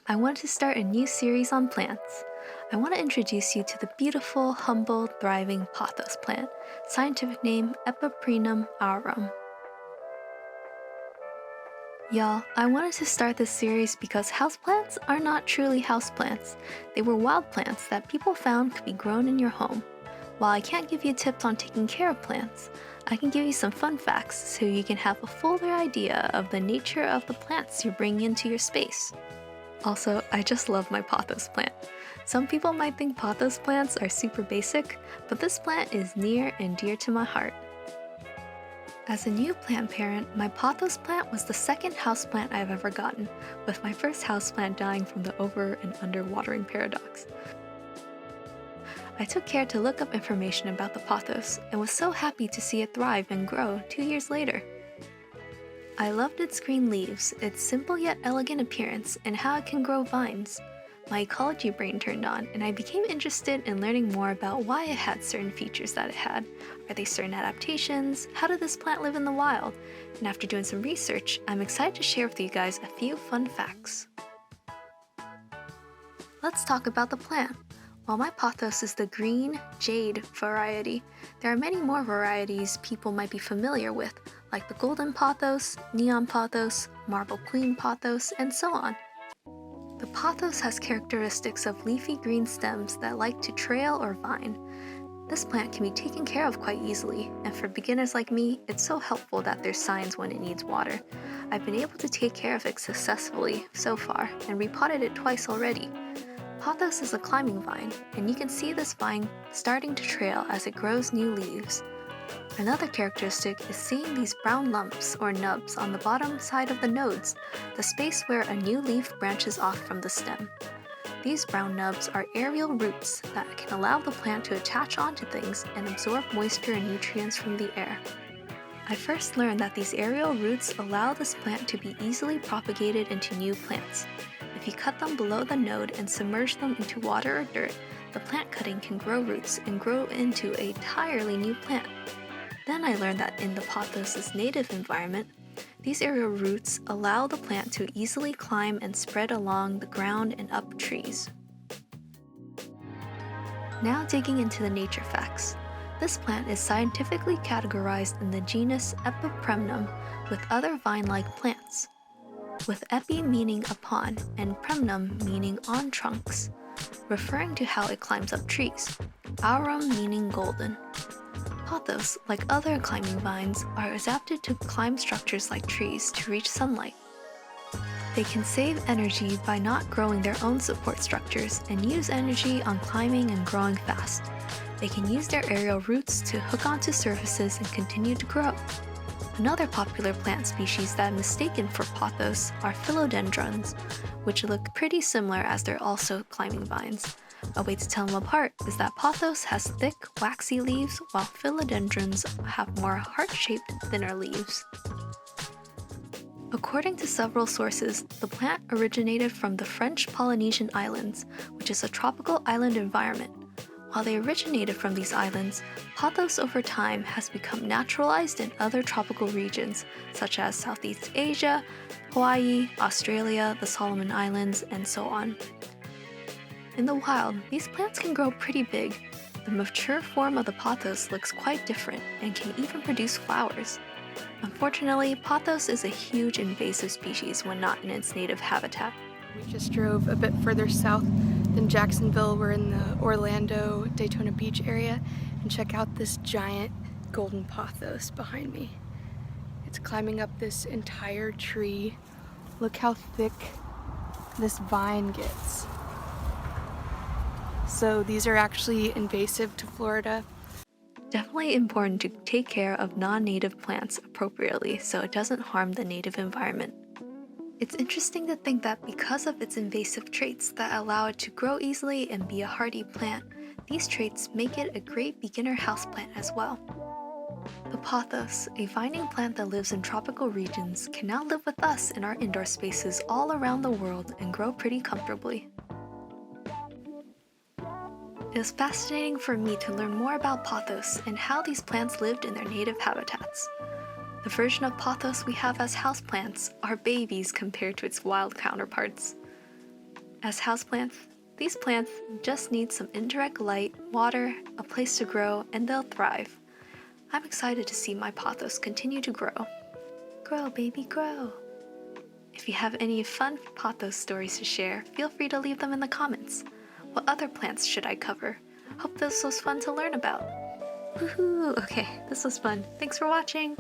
I want to start a new series on plants. I want to introduce you to the beautiful, humble, thriving pothos plant, scientific name Epipremnum aureum. Y'all, I wanted to start this series because houseplants are not truly houseplants. They were wild plants that people found could be grown in your home. While I can't give you tips on taking care of plants, I can give you some fun facts so you can have a fuller idea of the nature of the plants you're bringing into your space. Also, I just love my pothos plant. Some people might think pothos plants are super basic, but this plant is near and dear to my heart. As a new plant parent, my pothos plant was the second houseplant I've ever gotten, with my first houseplant dying from the over and under watering paradox. I took care to look up information about the pothos and was so happy to see it thrive and grow 2 years later. I loved its green leaves, its simple yet elegant appearance, and how it can grow vines. My ecology brain turned on, and I became interested in learning more about why it had certain features that it had. Are they certain adaptations? How did this plant live in the wild? And after doing some research, I'm excited to share with you guys a few fun facts. Let's talk about the plant. While my pothos is the green jade variety, there are many more varieties people might be familiar with, like the golden pothos, neon pothos, marble queen pothos, and so on. The pothos has characteristics of leafy green stems that like to trail or vine. This plant can be taken care of quite easily, and for beginners like me, it's so helpful that there's signs when it needs water. I've been able to take care of it successfully so far, and repotted it twice already. Pothos is a climbing vine, and you can see this vine starting to trail as it grows new leaves. Another characteristic is seeing these brown lumps or nubs on the bottom side of the nodes, the space where a new leaf branches off from the stem. These brown nubs are aerial roots that can allow the plant to attach onto things and absorb moisture and nutrients from the air. I first learned that these aerial roots allow this plant to be easily propagated into new plants. If you cut them below the node and submerge them into water or dirt, the plant cutting can grow roots and grow into an entirely new plant. Then I learned that in the pothos' native environment, these aerial roots allow the plant to easily climb and spread along the ground and up trees. Now digging into the nature facts. This plant is scientifically categorized in the genus Epipremnum with other vine-like plants, with epi meaning upon and premnum meaning on trunks, referring to how it climbs up trees, aureum meaning golden. Pothos, like other climbing vines, are adapted to climb structures like trees to reach sunlight. They can save energy by not growing their own support structures and use energy on climbing and growing fast. They can use their aerial roots to hook onto surfaces and continue to grow. Another popular plant species that is mistaken for pothos are philodendrons, which look pretty similar as they're also climbing vines. A way to tell them apart is that pothos has thick, waxy leaves, while philodendrons have more heart-shaped, thinner leaves. According to several sources, the plant originated from the French Polynesian Islands, which is a tropical island environment. While they originated from these islands, pothos over time has become naturalized in other tropical regions, such as Southeast Asia, Hawaii, Australia, the Solomon Islands, and so on. In the wild, these plants can grow pretty big. The mature form of the pothos looks quite different and can even produce flowers. Unfortunately, pothos is a huge invasive species when not in its native habitat. We just drove a bit further south than Jacksonville. We're in the Orlando, Daytona Beach area, and check out this giant golden pothos behind me. It's climbing up this entire tree. Look how thick this vine gets. So these are actually invasive to Florida. Definitely important to take care of non-native plants appropriately so it doesn't harm the native environment. It's interesting to think that because of its invasive traits that allow it to grow easily and be a hardy plant, these traits make it a great beginner houseplant as well. The pothos, a vining plant that lives in tropical regions, can now live with us in our indoor spaces all around the world and grow pretty comfortably. It was fascinating for me to learn more about pothos and how these plants lived in their native habitats. The version of pothos we have as houseplants are babies compared to its wild counterparts. As houseplants, these plants just need some indirect light, water, a place to grow, and they'll thrive. I'm excited to see my pothos continue to grow. Grow, baby, grow! If you have any fun pothos stories to share, feel free to leave them in the comments. What other plants should I cover? Hope this was fun to learn about. Woohoo! Okay, this was fun. Thanks for watching!